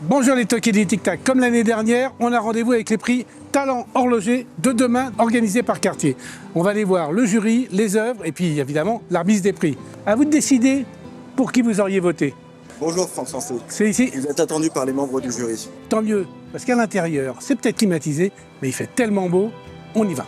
Bonjour les toqués des Tic Tac. Comme l'année dernière, on a rendez-vous avec les prix Talent Horloger de demain organisés par Cartier. On va aller voir le jury, les œuvres et puis évidemment la remise des prix. À vous de décider pour qui vous auriez voté. Bonjour Franck Sansé. C'est ici. Vous êtes attendu par les membres du jury. Tant mieux, parce qu'à l'intérieur, c'est peut-être climatisé, mais il fait tellement beau, on y va.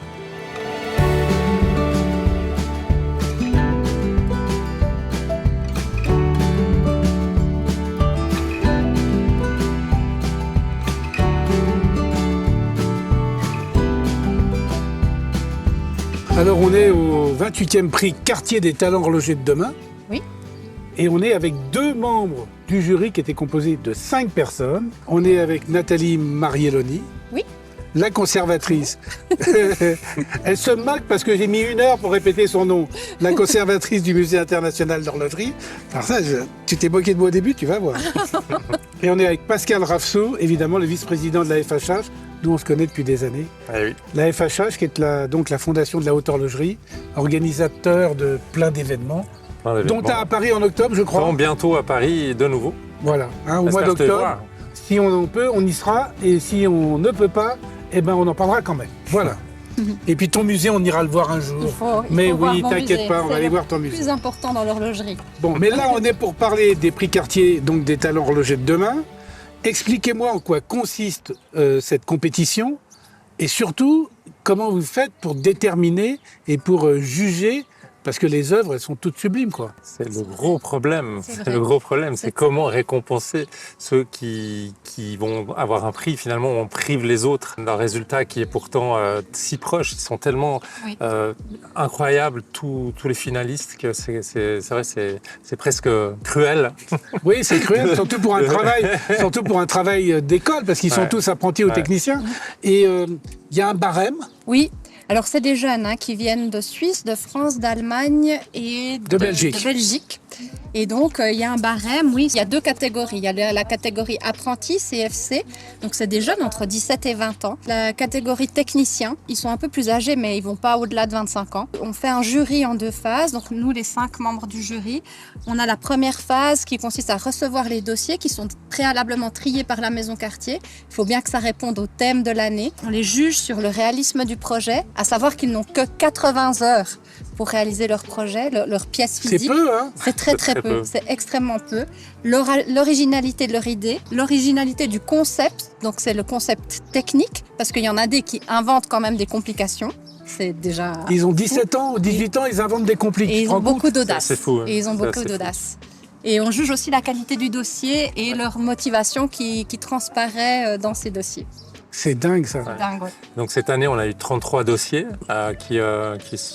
Alors on est au 28e prix Cartier des talents horlogers de demain. Oui. Et on est avec deux membres du jury qui étaient composés de 5 personnes. On est avec Nathalie Marielloni. Oui. La conservatrice. Elle se moque parce que j'ai mis 1 heure pour répéter son nom. La conservatrice du Musée international d'horlogerie. Alors ça, tu t'es moqué de moi au début, tu vas voir. Et on est avec Pascal Rafsaud, évidemment le vice-président de la FHH, d'où on se connaît depuis des années. Ah oui. La FHH, qui est donc la fondation de la haute horlogerie, organisateur de plein d'événements, dont à Paris en octobre, je crois. Bientôt à Paris de nouveau. Voilà, au mois d'octobre. Si on peut, on y sera. Et si on ne peut pas, eh ben, on en parlera quand même. Voilà. Et puis ton musée, on ira le voir un jour. Il faut oui, voir t'inquiète pas, on va aller voir ton C'est le musée. plus important dans l'horlogerie. Bon, mais là, on est pour parler des prix Cartier, donc des talents horlogers de demain. Expliquez-moi en quoi consiste cette compétition et surtout, comment vous faites pour déterminer et pour juger, parce que les œuvres, elles sont toutes sublimes, quoi. C'est le gros problème. C'est C'est le gros problème. C'est comment récompenser ceux qui vont avoir un prix. Finalement, on prive les autres d'un résultat qui est pourtant si proche. Ils sont tellement incroyables, tous les finalistes, que c'est vrai, c'est presque cruel. Oui, c'est cruel, surtout pour un travail d'école, parce qu'ils sont tous apprentis ou techniciens. Et il y a un barème. Oui. Alors, c'est des jeunes qui viennent de Suisse, de France, d'Allemagne et de Belgique. Et donc, il y a un barème, oui. Il y a 2 catégories. Il y a la catégorie apprenti, CFC. Donc, c'est des jeunes entre 17 et 20 ans. La catégorie technicien, ils sont un peu plus âgés, mais ils ne vont pas au-delà de 25 ans. On fait un jury en 2 phases. Donc, nous, les 5 membres du jury, on a la première phase qui consiste à recevoir les dossiers qui sont préalablement triés par la maison Cartier. Il faut bien que ça réponde au thème de l'année. On les juge sur le réalisme du projet, à savoir qu'ils n'ont que 80 heures pour réaliser leur projet, leur pièce physique. C'est peu, hein? C'est très peu, c'est extrêmement peu. L'originalité de leur idée, l'originalité du concept, donc c'est le concept technique, parce qu'il y en a des qui inventent quand même des complications. C'est déjà... Ils ont 17 ans ou 18 ans, ils inventent des compliques. Et ils ont beaucoup d'audace. C'est fou. Hein. Et ils ont beaucoup d'audace. Et on juge aussi la qualité du dossier et leur motivation qui transparaît dans ces dossiers. C'est dingue, ça. C'est dingue, ouais. Donc cette année, on a eu 33 dossiers qui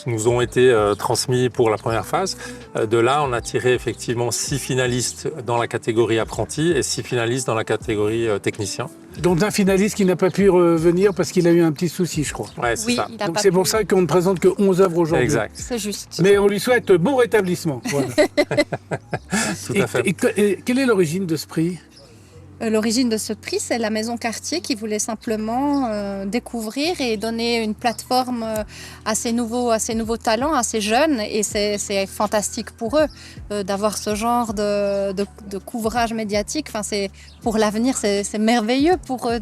nous ont été transmis pour la première phase. De là, on a tiré effectivement 6 finalistes dans la catégorie apprenti et 6 finalistes dans la catégorie technicien. Dont un finaliste qui n'a pas pu revenir parce qu'il a eu un petit souci, je crois. Ouais, c'est ça. Donc c'est pour ça qu'on ne présente que 11 œuvres aujourd'hui. Exact. C'est juste. Mais on lui souhaite bon rétablissement. Voilà. Tout à fait. Et quelle est l'origine de ce prix ? L'origine de ce prix, c'est la maison Cartier qui voulait simplement découvrir et donner une plateforme à ces nouveaux talents, à ces jeunes. Et c'est fantastique pour eux d'avoir ce genre de couvrage médiatique. Enfin, pour l'avenir, c'est merveilleux pour eux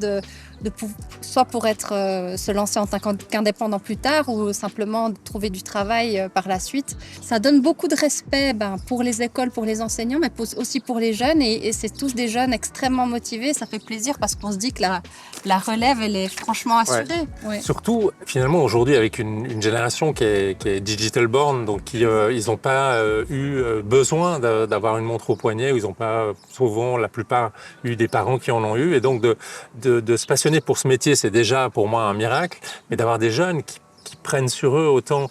soit pour se lancer en tant qu'indépendant plus tard ou simplement trouver du travail par la suite. Ça donne beaucoup de respect pour les écoles, pour les enseignants, mais aussi pour les jeunes. Et c'est tous des jeunes extrêmement motivés. Ça fait plaisir parce qu'on se dit que la relève, elle est franchement assurée. Ouais. Surtout, finalement, aujourd'hui, avec une génération qui est digital born, donc ils n'ont pas eu besoin d'avoir une montre au poignet, ou ils n'ont pas, souvent, la plupart, eu des parents qui en ont eu. Et donc, de se passionner pour ce métier, c'est déjà pour moi un miracle, mais d'avoir des jeunes qui prennent sur eux autant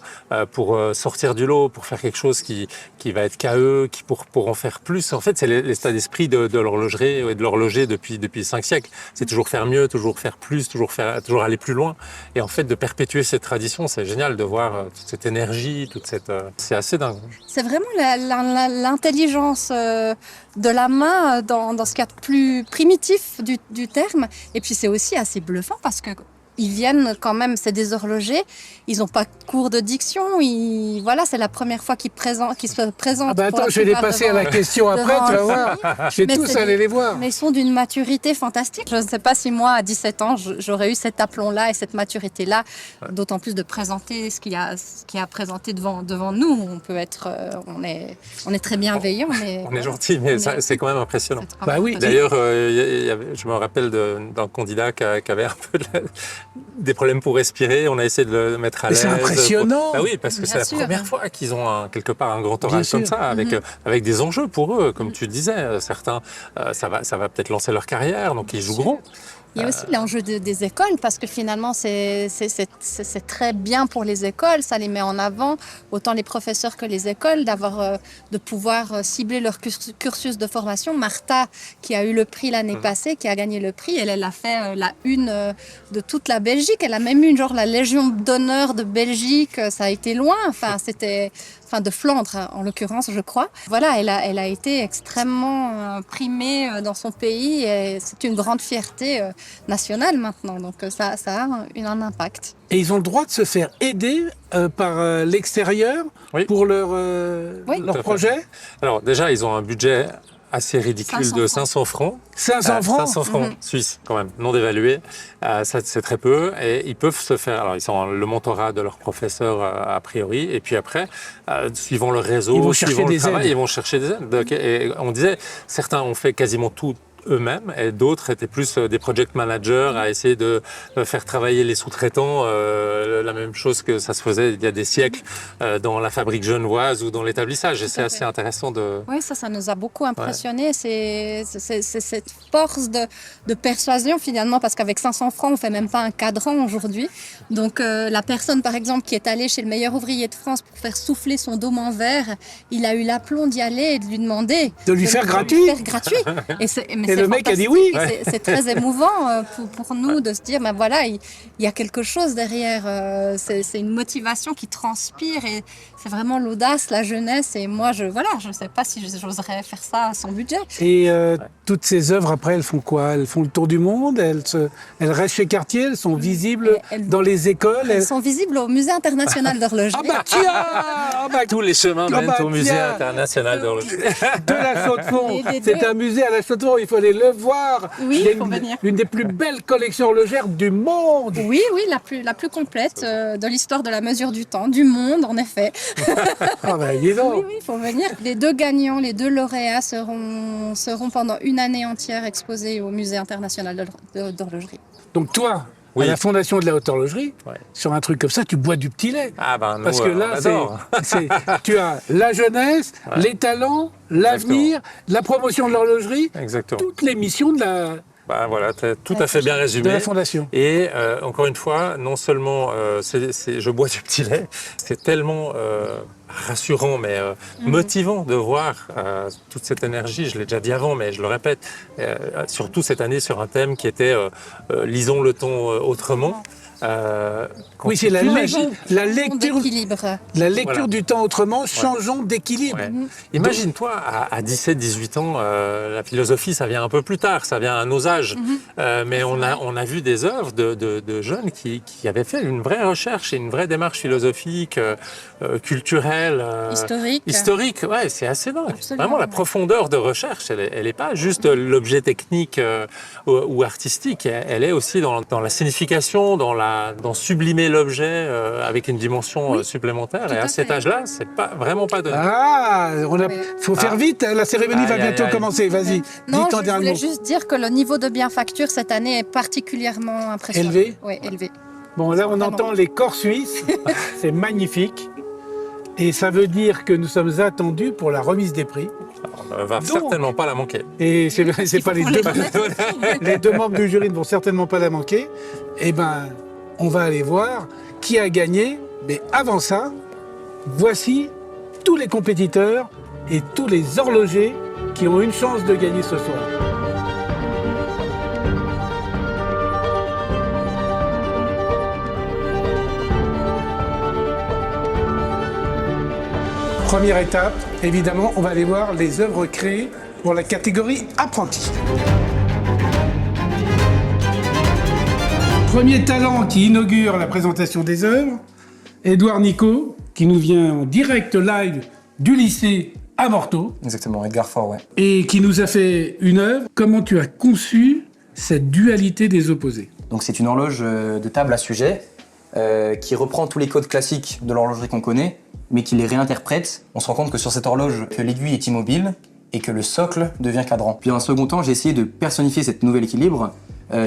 pour sortir du lot, pour faire quelque chose qui va être qu'à eux, pour en faire plus. En fait, c'est l'état d'esprit de l'horlogerie et de l'horloger depuis 5 siècles. C'est toujours faire mieux, toujours faire plus, toujours aller plus loin. Et en fait, de perpétuer cette tradition, c'est génial de voir toute cette énergie, c'est assez dingue. C'est vraiment l'intelligence de la main dans ce qu'il y a de plus primitif du terme. Et puis c'est aussi assez bluffant parce que ils viennent quand même, c'est des horlogers, ils n'ont pas de cours de diction, voilà, c'est la première fois qu'ils se présentent. Ah bah pour attends, la je vais les plupart passer à la question après, devant tu vas le voir. jury. Je vais Mais tous c'est aller les voir. Mais ils sont d'une maturité fantastique. Je ne sais pas si moi, à 17 ans, j'aurais eu cet aplomb-là et cette maturité-là, d'autant plus de présenter ce qu'il y a présenté devant nous. On peut être, on est très bienveillant, mais On est gentil, mais c'est quand même impressionnant. Bah oui. D'ailleurs, je me rappelle d'un candidat qui avait un peu des problèmes pour respirer. On a essayé de le mettre à Mais l'aise. c'est impressionnant. Bah oui, parce que Bien c'est la sûr. première fois qu'ils ont quelque part un grand Bien orage comme sûr. ça, avec des enjeux pour eux, comme tu disais. Certains, ça va peut-être lancer leur carrière, donc ils jouent gros. il y a aussi l'enjeu des écoles, parce que finalement, c'est très bien pour les écoles, ça les met en avant, autant les professeurs que les écoles, de pouvoir cibler leur cursus de formation. Martha, qui a eu le prix l'année passée, qui a gagné le prix, elle a fait la une de toute la Belgique. Elle a même eu la Légion d'honneur de Belgique, ça a été loin, de Flandre en l'occurrence, je crois. Voilà, elle a été extrêmement primée dans son pays et c'est une grande fierté nationale maintenant. Donc ça a un impact. Et ils ont le droit de se faire aider par l'extérieur Oui. pour leur Oui. Tout à fait. projet. Alors déjà, ils ont un budget assez ridicule 500 de francs. 500 francs. 500 francs 500 francs suisses, quand même, non dévalués. Ça, c'est très peu. Et ils peuvent se faire... Alors, ils sont le mentorat de leur professeur, a priori. Et puis après, suivant le réseau, Ils vont chercher suivant le des travail, aides. ils vont chercher des aides. Et on disait, certains ont fait quasiment tout eux-mêmes et d'autres étaient plus des project managers à essayer de faire travailler les sous-traitants, la même chose que ça se faisait il y a des siècles dans la fabrique genevoise ou dans l'établissage. Et c'est à assez fait. intéressant de... Oui, ça nous a beaucoup impressionné. C'est cette force de persuasion finalement, parce qu'avec 500 francs, on fait même pas un cadran aujourd'hui. Donc la personne, par exemple, qui est allée chez le meilleur ouvrier de France pour faire souffler son dôme en verre, il a eu l'aplomb d'y aller et de lui demander De lui faire gratuit. Et le mec a dit oui. C'est très émouvant pour nous de se dire, ben voilà, il y a quelque chose derrière. C'est une motivation qui transpire et c'est vraiment l'audace, la jeunesse. Et moi, je ne sais pas si j'oserais faire ça à son budget. Et toutes ces œuvres, après, elles font quoi? Elles font le tour du monde, elles restent chez Cartier, elles sont visibles Elles- dans les écoles. Elles sont visibles au Musée international d'horlogerie. Ah bah tiens ah bah, Tous les chemins Ah mènent bah au musée tiens. international d'horlogerie. de la Chaux-de-Fonds. Les C'est deux. un musée à la Chaux-de-Fonds, il faut aller le voir. Oui, Il y a il faut venir. une des plus belles collections horlogères du monde. Oui, la plus complète de l'histoire de la mesure du temps, du monde, en effet. Ah bah dis donc. Oui, il faut venir. Les deux gagnants, les deux lauréats seront pendant une année entière exposés au Musée international d'horlogerie. Donc toi, Oui. à la Fondation de la Haute Horlogerie, Ouais. sur un truc comme ça, tu bois du petit lait. Ah ben nous, Parce que on là, adore. tu as la jeunesse, Ouais. les talents, l'avenir, la promotion de l'horlogerie, Exactement. toutes les missions de la Bah voilà, t'as tout à fait bien de résumé. la Fondation. Et encore une fois, non seulement je bois du petit lait, c'est tellement rassurant, mais motivant de voir toute cette énergie. Je l'ai déjà dit avant, mais je le répète, surtout cette année sur un thème qui était lisons le temps autrement. Oui, c'est la lecture d'équilibre. Voilà. du temps autrement, changeons d'équilibre. Ouais. Imagine-toi, à 17-18 ans, la philosophie, ça vient un peu plus tard, ça vient à nos âges. Mais on a vu des œuvres de jeunes qui avaient fait une vraie recherche et une vraie démarche philosophique, culturelle, Historique. Ouais, c'est assez dingue. Absolument, Vraiment, la ouais. profondeur de recherche, elle n'est pas juste l'objet technique ou artistique, elle est aussi dans la signification, dans sublimer l'objet avec une dimension supplémentaire. tout Et à à cet fait. âge-là, c'est vraiment pas donné. Ah, faut faire vite, la cérémonie va Aïe, bientôt aïe, aïe. commencer. Vas-y, Non, dis ton je dernier voulais mot. juste dire que le niveau de bienfacture cette année est particulièrement impressionnant. Élevé. Oui, élevé. Bon, là, on Vraiment. entend les corps suisses. C'est magnifique. Et ça veut dire que nous sommes attendus pour la remise des prix. On ne va certainement pas la manquer. Et c'est pas les Pour deux, les les deux membres du jury ne vont certainement pas la manquer. Eh ben, on va aller voir qui a gagné. Mais avant ça, voici tous les compétiteurs et tous les horlogers qui ont une chance de gagner ce soir. Première étape, évidemment, on va aller voir les œuvres créées pour la catégorie apprenti. Premier talent qui inaugure la présentation des œuvres, Édouard Nicot, qui nous vient en direct live du lycée à Morteau, Exactement, Edgar Faure, ouais. et qui nous a fait une œuvre. Comment tu as conçu cette dualité des opposés? Donc c'est une horloge de table à sujet qui reprend tous les codes classiques de l'horlogerie qu'on connaît, mais qui les réinterprète. On se rend compte que sur cette horloge, que l'aiguille est immobile et que le socle devient cadran. Puis en second temps, j'ai essayé de personnifier cet nouvel équilibre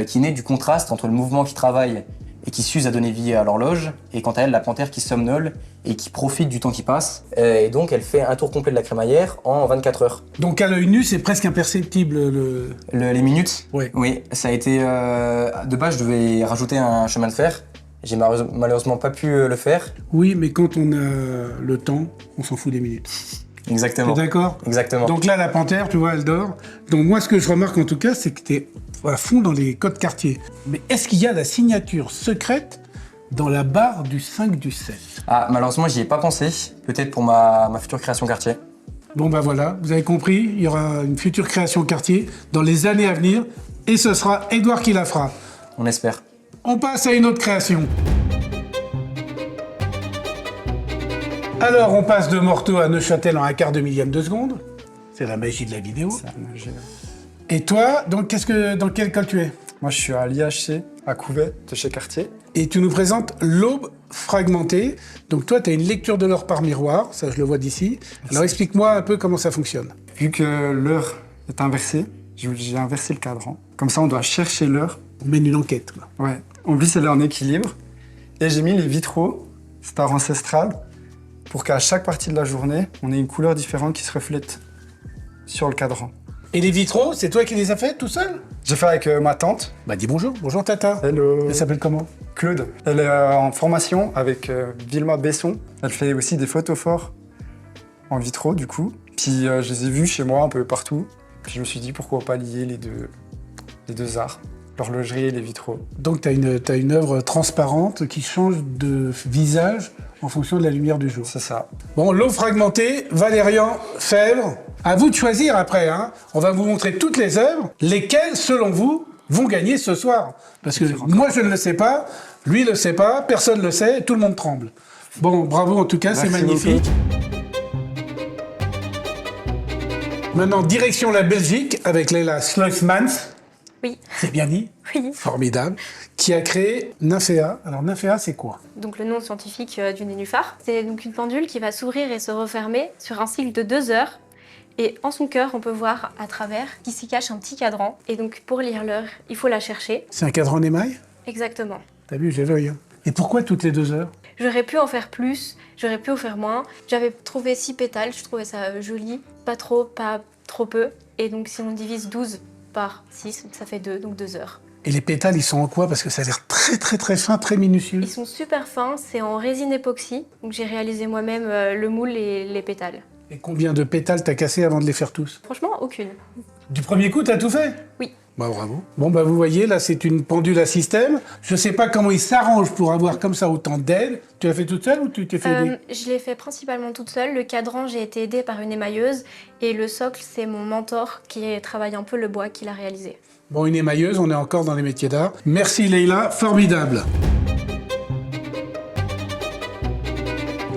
qui naît du contraste entre le mouvement qui travaille et qui s'use à donner vie à l'horloge, et quant à elle, la panthère qui somnole et qui profite du temps qui passe. Et donc elle fait un tour complet de la crémaillère en 24 heures. Donc à l'œil nu, c'est presque imperceptible. Les minutes, Ouais. oui, ça a été... de base, je devais rajouter un chemin de fer. J'ai malheureusement pas pu le faire. Oui, mais quand on a le temps, on s'en fout des minutes. Exactement. T'es d'accord? Exactement. Donc là, la panthère, tu vois, elle dort. Donc moi, ce que je remarque en tout cas, c'est que tu es à fond dans les codes quartier. Mais est-ce qu'il y a la signature secrète dans la barre du 5 du 7? Ah, malheureusement, j'y ai pas pensé. Peut-être pour ma future création quartier. Bon, bah voilà, vous avez compris, il y aura une future création quartier dans les années à venir, et ce sera Édouard qui la fera. On espère. On passe à une autre création. Alors, on passe de Morteau à Neuchâtel en un quart de millième de seconde. C'est la magie de la vidéo. Et toi, donc, dans quelle école tu es? Moi, je suis à l'IHC, à Couvet, de chez Cartier. Et tu nous présentes l'aube fragmentée. Donc toi, tu as une lecture de l'heure par miroir, ça je le vois d'ici. Alors explique-moi un peu comment ça fonctionne. Vu que l'heure est inversée, j'ai inversé le cadran. Comme ça, on doit chercher l'heure. On mène une enquête, quoi. Ouais. En plus, elle est en équilibre. Et j'ai mis les vitraux, star ancestrale, pour qu'à chaque partie de la journée, on ait une couleur différente qui se reflète sur le cadran. Et les vitraux, c'est toi qui les as faits tout seul? J'ai fait avec ma tante. Bah dis bonjour, bonjour Tata. Hello. Elle s'appelle comment? Claude. Elle est en formation avec Vilma Besson. Elle fait aussi des photophores en vitraux, du coup. Puis je les ai vus chez moi un peu partout. Puis je me suis dit, pourquoi pas lier les deux arts, l'horlogerie et les vitraux. Donc t'as une œuvre transparente qui change de visage en fonction de la lumière du jour. C'est ça. Bon, l'aube fragmentée, Valérian Fèvre. À vous de choisir après, hein. On va vous montrer toutes les œuvres. Lesquelles, selon vous, vont gagner ce soir? Parce que moi, je ne le sais pas, lui ne le sait pas, personne ne le sait, tout le monde tremble. Bon, bravo en tout cas, c'est Merci magnifique. Maintenant, direction la Belgique avec Leila Sluismans. Oui. C'est bien dit? Oui. Formidable. Qui a créé Nymphéa. Alors, Nymphéa, c'est quoi? Donc le nom scientifique du nénuphar. C'est donc une pendule qui va s'ouvrir et se refermer sur un cycle de 2 heures. Et en son cœur, on peut voir à travers qu'il s'y cache un petit cadran. Et donc pour lire l'heure, il faut la chercher. C'est un cadran d'émail? Exactement. T'as vu, j'ai l'œil. Hein. Et pourquoi toutes les 2 heures? J'aurais pu en faire plus, j'aurais pu en faire moins. J'avais trouvé 6 pétales, je trouvais ça joli. Pas trop, pas trop peu. Et donc si on divise 12 par 6, ça fait 2, donc 2 heures. Et les pétales, ils sont en quoi? Parce que ça a l'air très très très fin, très minutieux. Ils sont super fins, c'est en résine époxy. Donc j'ai réalisé moi-même le moule et les pétales. Et combien de pétales t'as cassé avant de les faire tous? Franchement, aucune. Du premier coup, t'as tout fait? Oui. Bah bravo. Bon bah vous voyez, là c'est une pendule à système. Je sais pas comment ils s'arrangent pour avoir comme ça autant d'aide. Tu l'as fait toute seule ou tu t'es fait aider? Je l'ai fait principalement toute seule. Le cadran, j'ai été aidée par une émailleuse. Et le socle, c'est mon mentor qui travaille un peu le bois qui l'a réalisé. Bon, une émailleuse, on est encore dans les métiers d'art. Merci Leïla, formidable.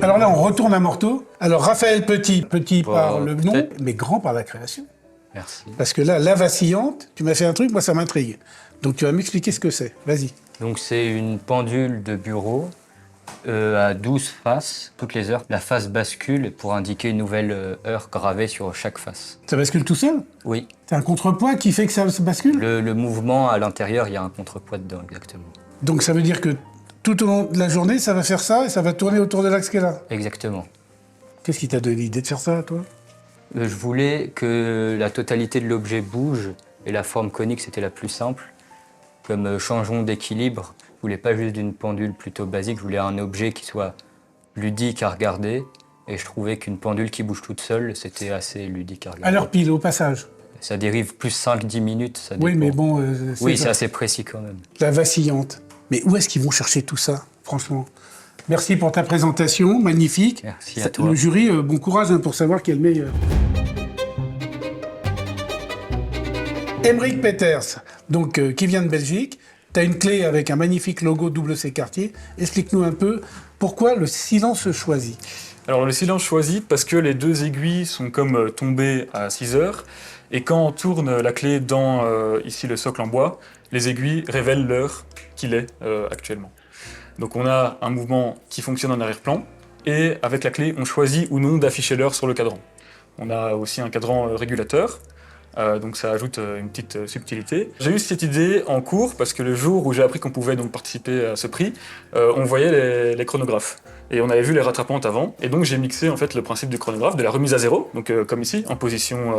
Alors là, on retourne à Morteau. Alors Raphaël Petit par le nom, mais grand par la création. Merci. Parce que là, la vacillante, tu m'as fait un truc, moi ça m'intrigue. Donc tu vas m'expliquer ce que c'est. Vas-y. Donc c'est une pendule de bureau à 12 faces, toutes les heures. La face bascule pour indiquer une nouvelle heure gravée sur chaque face. Ça bascule tout seul? Oui. C'est un contrepoids qui fait que ça se bascule? Le mouvement à l'intérieur, il y a un contrepoids dedans, exactement. Donc ça veut dire que tout au long de la journée, ça va faire ça et ça va tourner autour de l'axe qu'elle a. Exactement. Qu'est-ce qui t'a donné l'idée de faire ça, toi? Je voulais que la totalité de l'objet bouge et la forme conique, c'était la plus simple. Comme changeons d'équilibre, je voulais pas juste d'une pendule plutôt basique, je voulais un objet qui soit ludique à regarder. Et je trouvais qu'une pendule qui bouge toute seule, c'était assez ludique à regarder. À l'heure pile, au passage. Ça dérive plus 5-10 minutes, ça dépend. Oui, mais bon... oui, c'est assez précis quand même. La vacillante. Mais où est-ce qu'ils vont chercher tout ça, franchement? Merci pour ta présentation, magnifique. Merci à toi. Le jury, bon courage pour savoir qui est le meilleur. Aymeric Peters, donc, qui vient de Belgique. Tu as une clé avec un magnifique logo WC Cartier. Explique-nous un peu pourquoi le silence choisi. Alors le silence choisi parce que les deux aiguilles sont comme tombées à 6 heures et quand on tourne la clé dans ici le socle en bois, les aiguilles révèlent l'heure qu'il est actuellement. Donc on a un mouvement qui fonctionne en arrière-plan et avec la clé on choisit ou non d'afficher l'heure sur le cadran. On a aussi un cadran régulateur. Donc ça ajoute une petite subtilité. J'ai eu cette idée en cours parce que le jour où j'ai appris qu'on pouvait donc participer à ce prix, on voyait les chronographes. Et on avait vu les rattrapantes avant. Et donc j'ai mixé en fait le principe du chronographe, de la remise à zéro, donc comme ici, en position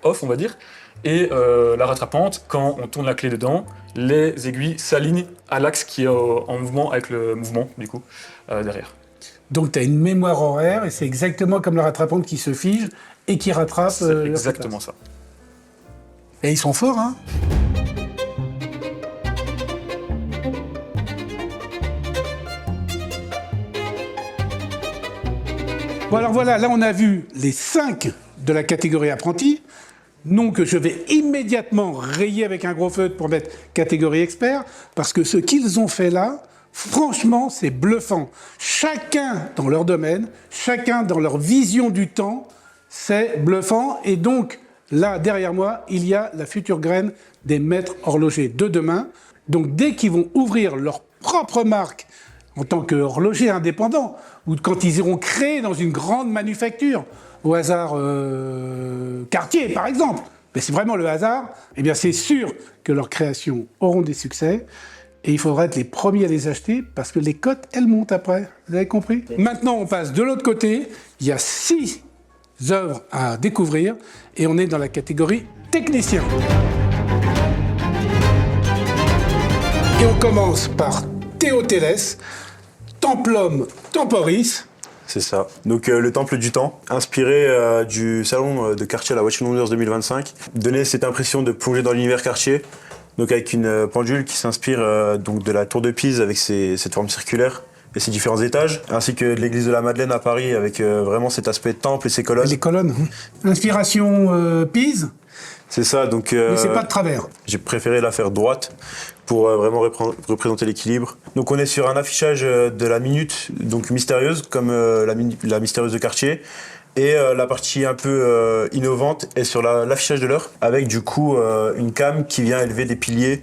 off on va dire. Et la rattrapante, quand on tourne la clé dedans, les aiguilles s'alignent à l'axe qui est en mouvement avec le mouvement du coup derrière. Donc tu as une mémoire horaire et c'est exactement comme la rattrapante qui se fige et qui rattrape. C'est exactement ça. Et ils sont forts, hein? Bon alors voilà, là on a vu les 5 de la catégorie apprenti, nom que je vais immédiatement rayer avec un gros feutre pour mettre catégorie expert, parce que ce qu'ils ont fait là, franchement c'est bluffant. Chacun dans leur domaine, chacun dans leur vision du temps, c'est bluffant et donc là, derrière moi, il y a la future graine des maîtres horlogers de demain. Donc, dès qu'ils vont ouvrir leur propre marque en tant qu'horloger indépendant, ou quand ils iront créer dans une grande manufacture, au hasard Cartier, par exemple, mais c'est vraiment le hasard, eh bien, c'est sûr que leurs créations auront des succès. Et il faudra être les premiers à les acheter parce que les cotes, elles montent après. Vous avez compris? Maintenant, on passe de l'autre côté. Il y a 6 œuvres à découvrir et on est dans la catégorie technicien. Et on commence par Théo Télès, Templum Temporis. C'est ça. Donc le Temple du Temps, inspiré du salon de Cartier à la Watch Wonders 2025, donnait cette impression de plonger dans l'univers Cartier, donc avec une pendule qui s'inspire donc de la tour de Pise avec cette forme circulaire et ses différents étages, ainsi que de l'église de la Madeleine à Paris avec vraiment cet aspect temple et ses colonnes. Les colonnes. Inspiration Pise. C'est ça, donc... Mais c'est pas de travers. J'ai préféré la faire droite pour vraiment représenter l'équilibre. Donc on est sur un affichage de la minute, donc mystérieuse, comme la mystérieuse de Cartier. Et la partie un peu innovante est sur l'affichage de l'heure, avec du coup une cam qui vient élever des piliers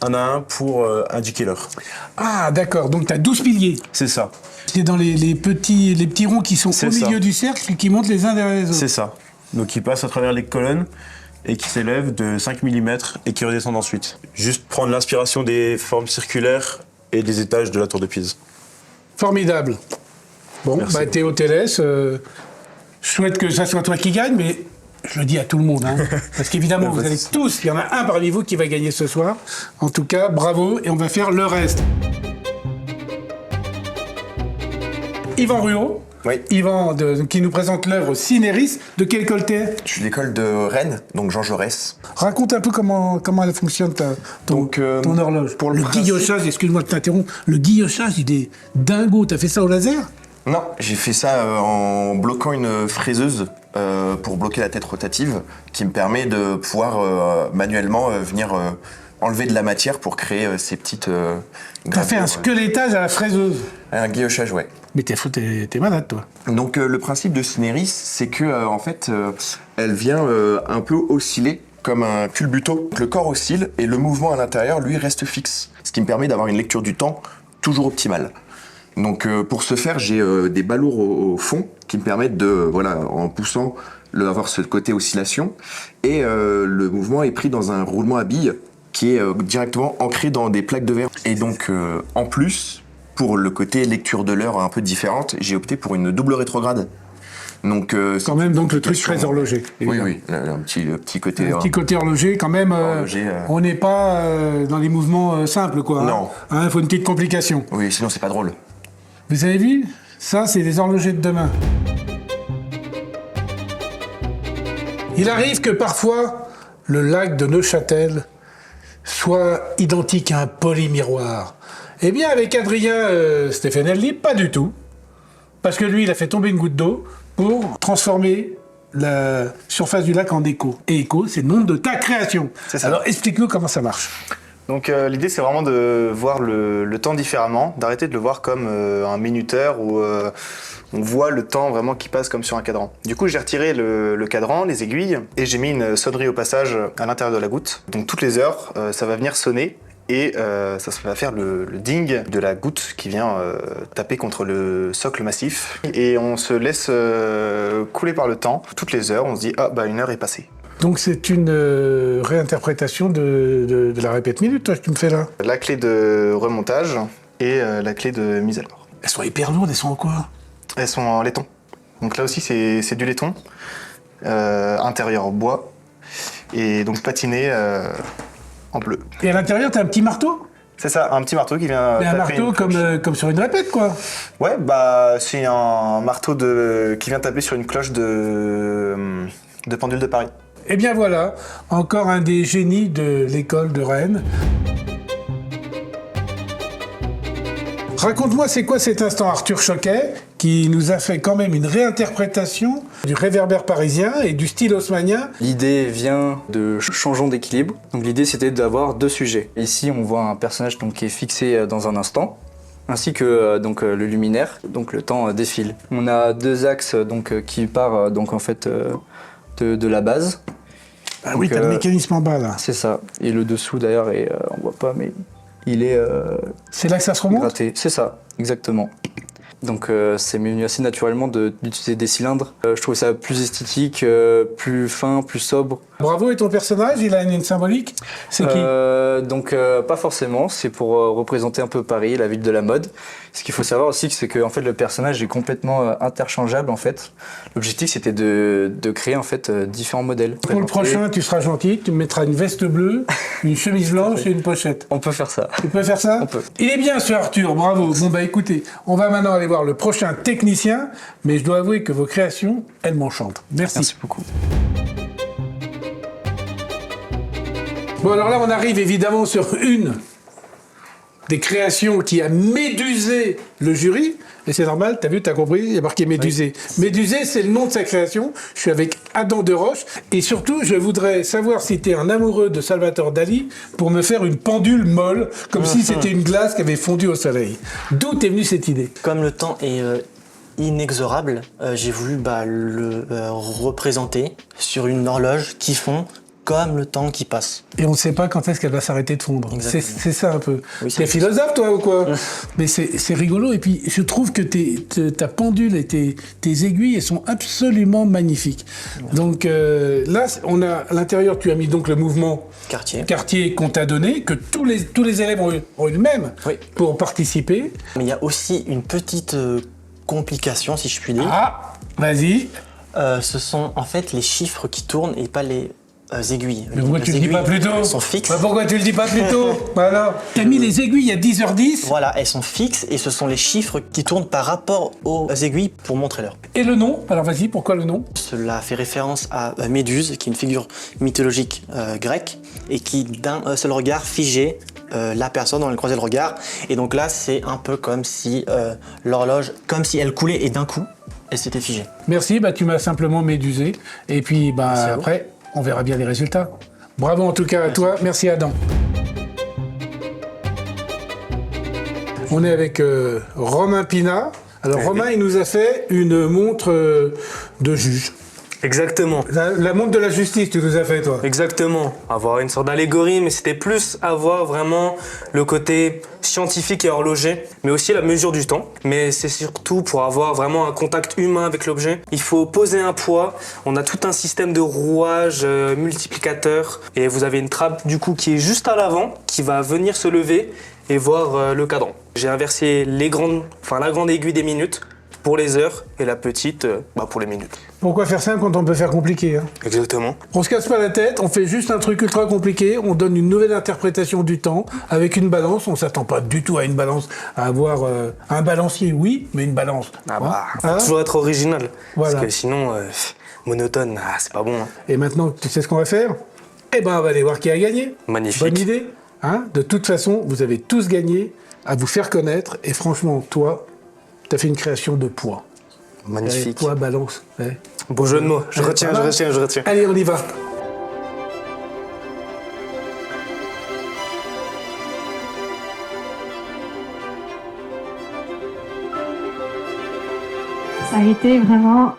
un à un pour indiquer l'heure. Ah d'accord, donc tu as 12 piliers. C'est ça. C'est dans les petits ronds qui sont au milieu du cercle qui montent les uns derrière les autres. C'est ça. Donc ils passent à travers les colonnes et qui s'élèvent de 5 mm et qui redescendent ensuite. Juste prendre l'inspiration des formes circulaires et des étages de la tour de Pise. Formidable. Bon, bah, Théo Télès, je souhaite que ça soit toi qui gagne, mais je le dis à tout le monde. Hein, parce qu'évidemment, vous allez tous, il y en a un parmi vous qui va gagner ce soir. En tout cas, bravo, et on va faire le reste. Yvan Ruot. Oui. Yvan, qui nous présente l'œuvre Cinéris. De quelle école t'es? Je suis de l'école de Rennes, donc Jean Jaurès. Raconte un peu comment elle fonctionne, ton horloge. Pour le guillochage, excuse-moi de t'interrompre, le guillochage, il est dingo. T'as fait ça au laser? Non, j'ai fait ça en bloquant une fraiseuse pour bloquer la tête rotative, qui me permet de pouvoir manuellement venir enlever de la matière pour créer ces petites T'as fait un squelettage à la fraiseuse? Un guillochage, ouais. Mais t'es malade, toi. Donc le principe de Cinéris, c'est que en fait, elle vient un peu osciller comme un culbuto. Le corps oscille et le mouvement à l'intérieur, lui, reste fixe. Ce qui me permet d'avoir une lecture du temps toujours optimale. Donc pour ce faire, j'ai des balourds au fond qui me permettent de, voilà, en poussant, avoir ce côté oscillation. Et le mouvement est pris dans un roulement à billes qui est directement ancré dans des plaques de verre. Et donc en plus, pour le côté lecture de l'heure un peu différente, j'ai opté pour une double rétrograde. Donc quand même, donc le truc très horloger. Évidemment. Oui, un petit côté... Un petit côté horloger, quand même, on n'est pas dans les mouvements simples, quoi. Non. Il faut une petite complication. Oui, sinon c'est pas drôle. Vous avez vu? Ça, c'est les horlogers de demain. Il arrive que parfois, le lac de Neuchâtel soit identique à un polymiroir. Eh bien, avec Adrien Stefanelli, pas du tout. Parce que lui, il a fait tomber une goutte d'eau pour transformer la surface du lac en écho. Et écho, c'est le nom de ta création. Alors, explique-nous comment ça marche. Donc l'idée c'est vraiment de voir le temps différemment, d'arrêter de le voir comme un minuteur où on voit le temps vraiment qui passe comme sur un cadran. Du coup j'ai retiré le cadran, les aiguilles, et j'ai mis une sonnerie au passage à l'intérieur de la goutte. Donc toutes les heures ça va venir sonner et ça va faire le ding de la goutte qui vient taper contre le socle massif. Et on se laisse couler par le temps. Toutes les heures on se dit ah bah 1 heure est passée. Donc c'est une réinterprétation de la répète minute, toi, que tu me fais là. La clé de remontage et la clé de mise à l'heure. Elles sont hyper lourdes, elles sont en quoi? Elles sont en laiton. Donc là aussi c'est du laiton, intérieur en bois et donc patiné en bleu. Et à l'intérieur, t'as un petit marteau? C'est ça, un petit marteau qui vient Mais un taper marteau comme sur une répète, quoi. Ouais, bah c'est un marteau qui vient taper sur une cloche de pendule de Paris. Eh bien voilà, encore un des génies de l'école de Rennes. Raconte-moi, c'est quoi cet instant Arthur Choquet qui nous a fait quand même une réinterprétation du réverbère parisien et du style haussmannien? L'idée vient de changeant d'équilibre. Donc l'idée c'était d'avoir 2 sujets. Ici on voit un personnage donc, qui est fixé dans un instant, ainsi que donc, le luminaire, donc le temps défile. On a 2 axes donc, qui partent donc, en fait, de la base. Ah oui, t'as le mécanisme en bas là. C'est ça. Et le dessous d'ailleurs, on voit pas, mais il est... c'est là que ça se remonte? Gratté. C'est ça, exactement. Donc c'est venu assez naturellement d'utiliser des cylindres. Je trouvais ça plus esthétique, plus fin, plus sobre. Bravo, et ton personnage, il a une symbolique? C'est qui? Donc pas forcément, c'est pour représenter un peu Paris, la ville de la mode. Ce qu'il faut savoir aussi, c'est que en fait, le personnage est complètement interchangeable en fait. L'objectif c'était de créer en fait différents modèles. Pour le prochain, tu seras gentil, tu me mettras une veste bleue, une chemise blanche et une pochette. On peut faire ça. Tu peux faire ça? On peut. Il est bien ce Arthur, bravo. Bon bah écoutez, on va maintenant aller voir le prochain technicien, mais je dois avouer que vos créations, elles m'enchantent. Merci. Merci beaucoup. Bon alors là, on arrive évidemment sur une des créations qui a médusé le jury. Et c'est normal, t'as vu, t'as compris, il y a marqué Médusé. Oui. Médusé, c'est le nom de sa création. Je suis avec Adam Deroche. Et surtout, je voudrais savoir si t'es un amoureux de Salvatore Dali pour me faire une pendule molle, comme si c'était une glace qui avait fondu au soleil. D'où t'es venue cette idée? Comme le temps est inexorable, j'ai voulu le représenter sur une horloge qui fond comme le temps qui passe. Et on ne sait pas quand est-ce qu'elle va s'arrêter de fondre. C'est ça un peu. Oui, t'es philosophe, toi, ou quoi? Mais c'est rigolo. Et puis, je trouve que ta pendule et tes aiguilles, elles sont absolument magnifiques. Donc là, on a à l'intérieur, tu as mis donc le mouvement Cartier qu'on t'a donné, que tous les élèves ont eu le même pour participer. Mais il y a aussi une petite complication, si je puis dire. Ah, vas-y. Ce sont en fait les chiffres qui tournent et pas les aiguilles. Mais pourquoi tu le dis pas plus tôt? Elles sont fixes. Bah pourquoi tu le dis pas plus tôt? Voilà. T'as mis les aiguilles à 10h10. Voilà, elles sont fixes et ce sont les chiffres qui tournent par rapport aux aiguilles pour montrer l'heure. Et le nom? Alors vas-y, pourquoi le nom? Cela fait référence à Méduse, qui est une figure mythologique grecque et qui, d'un seul regard, figeait la personne, on elle croisait le regard. Et donc là, c'est un peu comme si l'horloge, comme si elle coulait et d'un coup, elle s'était figée. Merci, tu m'as simplement médusé. Et puis après, on verra bien les résultats. Bravo en tout cas à toi. Merci Adam. On est avec Romain Pinat. Alors Romain, il nous a fait une montre de juge. Exactement. La montre de la justice, tu nous as fait, toi. Exactement. Avoir une sorte d'allégorie, mais c'était plus avoir vraiment le côté scientifique et horloger, mais aussi la mesure du temps. Mais c'est surtout pour avoir vraiment un contact humain avec l'objet. Il faut poser un poids. On a tout un système de rouage multiplicateur. Et vous avez une trappe, du coup, qui est juste à l'avant, qui va venir se lever et voir le cadran. J'ai inversé la grande aiguille des minutes pour les heures et la petite pour les minutes. Pourquoi faire simple quand on peut faire compliqué, hein? Exactement. On se casse pas la tête, on fait juste un truc ultra compliqué, on donne une nouvelle interprétation du temps avec une balance. On s'attend pas du tout à une balance, à avoir un balancier, oui, mais une balance. Toujours être original. Voilà. Parce que sinon, monotone, c'est pas bon. Hein. Et maintenant, tu sais ce qu'on va faire? On va aller voir qui a gagné. Magnifique. Bonne idée, hein? De toute façon, vous avez tous gagné à vous faire connaître. Et franchement, toi, tu as fait une création de poids. Magnifique. Poids, balance. Ouais. Beau jeu de mots. Je retiens. Allez, on y va. Ça a été vraiment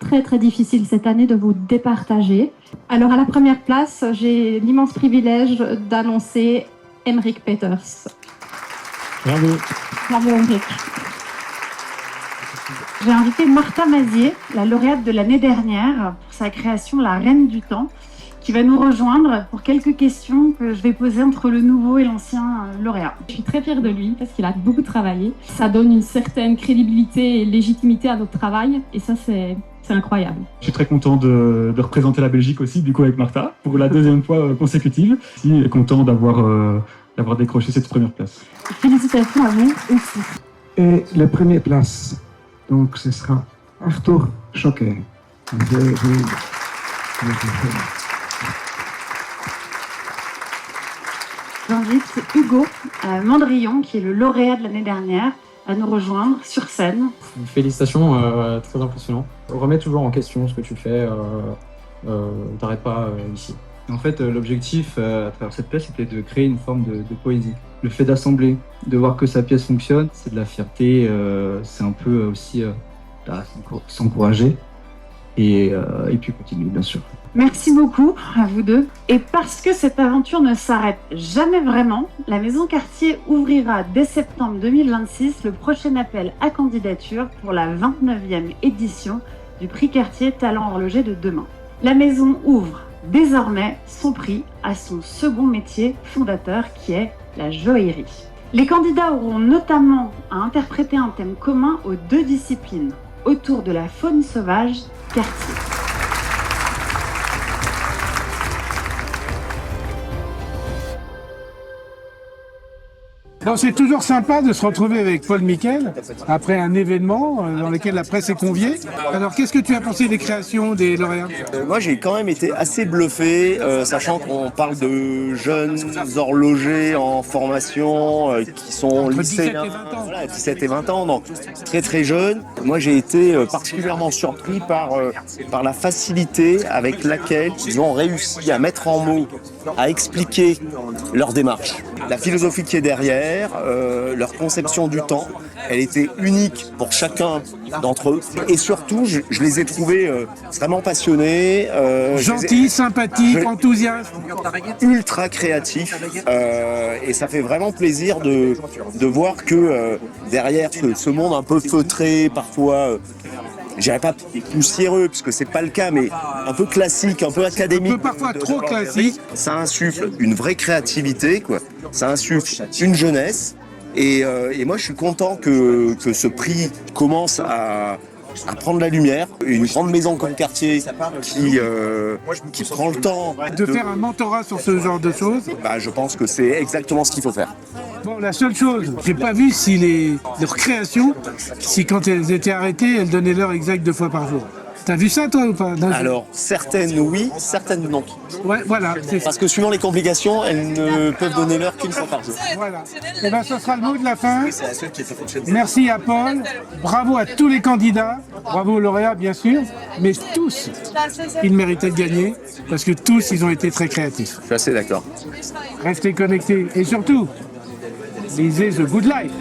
très difficile cette année de vous départager. Alors à la première place, j'ai l'immense privilège d'annoncer Emeric Peters. Bravo. Bravo Emeric. J'ai invité Martha Mazier, la lauréate de l'année dernière, pour sa création La Reine du Temps, qui va nous rejoindre pour quelques questions que je vais poser entre le nouveau et l'ancien lauréat. Je suis très fière de lui parce qu'il a beaucoup travaillé. Ça donne une certaine crédibilité et légitimité à notre travail et ça c'est incroyable. Je suis très content de représenter la Belgique aussi, du coup avec Martha, pour la deuxième fois consécutive. Je suis content d'avoir décroché cette première place. Félicitations à vous aussi. Et la première place, donc ce sera Arthur Choquet. J'invite Hugo Mandrillon, qui est le lauréat de l'année dernière, à nous rejoindre sur scène. Félicitations, très impressionnant. Remets toujours en question ce que tu fais, t'arrêtes pas ici. En fait, l'objectif à travers cette pièce, c'était de créer une forme de poésie. Le fait d'assembler, de voir que sa pièce fonctionne, c'est de la fierté, c'est un peu aussi s'encourager et puis continuer, bien sûr. Merci beaucoup à vous deux. Et parce que cette aventure ne s'arrête jamais vraiment, la Maison Cartier ouvrira dès septembre 2026 le prochain appel à candidature pour la 29e édition du prix Cartier Talent Horloger de demain. La maison ouvre désormais son prix à son second métier fondateur qui est la joaillerie. Les candidats auront notamment à interpréter un thème commun aux deux disciplines, autour de la faune sauvage Cartier. Bon, c'est toujours sympa de se retrouver avec Paul Mickel après un événement dans lequel la presse est conviée. Alors, qu'est-ce que tu as pensé des créations des lauréats? Moi, j'ai quand même été assez bluffé, sachant qu'on parle de jeunes horlogers en formation qui sont lycéens, 17 et 20 ans, donc très jeunes. Moi, j'ai été particulièrement surpris par la facilité avec laquelle ils ont réussi à mettre en mots, à expliquer leur démarche. La philosophie qui est derrière, leur conception du temps, elle était unique pour chacun d'entre eux. Et surtout, je les ai trouvés vraiment passionnés. Gentils, sympathiques, enthousiastes. Ultra créatifs. Et ça fait vraiment plaisir de voir que derrière ce monde un peu feutré, parfois... je dirais pas poussiéreux, puisque c'est pas le cas, mais un peu classique, un peu académique. Un peu parfois trop classique. Ça insuffle une vraie créativité, quoi. Ça insuffle une jeunesse. Et moi, je suis content que ce prix commence à prendre la lumière. Une grande maison comme Cartier qui prend le temps de faire un mentorat sur ce genre de choses. Je pense que c'est exactement ce qu'il faut faire. Bon, la seule chose, j'ai pas vu si leurs créations, si quand elles étaient arrêtées, elles donnaient l'heure exacte 2 fois par jour. T'as vu ça, toi, ou pas? Alors, certaines oui, certaines non. Ouais, voilà. Parce que suivant les complications, elles ne peuvent donner l'heure qu'une fois par jour. Voilà. Et bien, ce sera le mot de la fin. Merci à Paul. Bravo à tous les candidats. Bravo aux lauréats, bien sûr. Mais tous, ils méritaient de gagner. Parce que tous, ils ont été très créatifs. Je suis assez d'accord. Restez connectés. Et surtout, lisez The Good Life.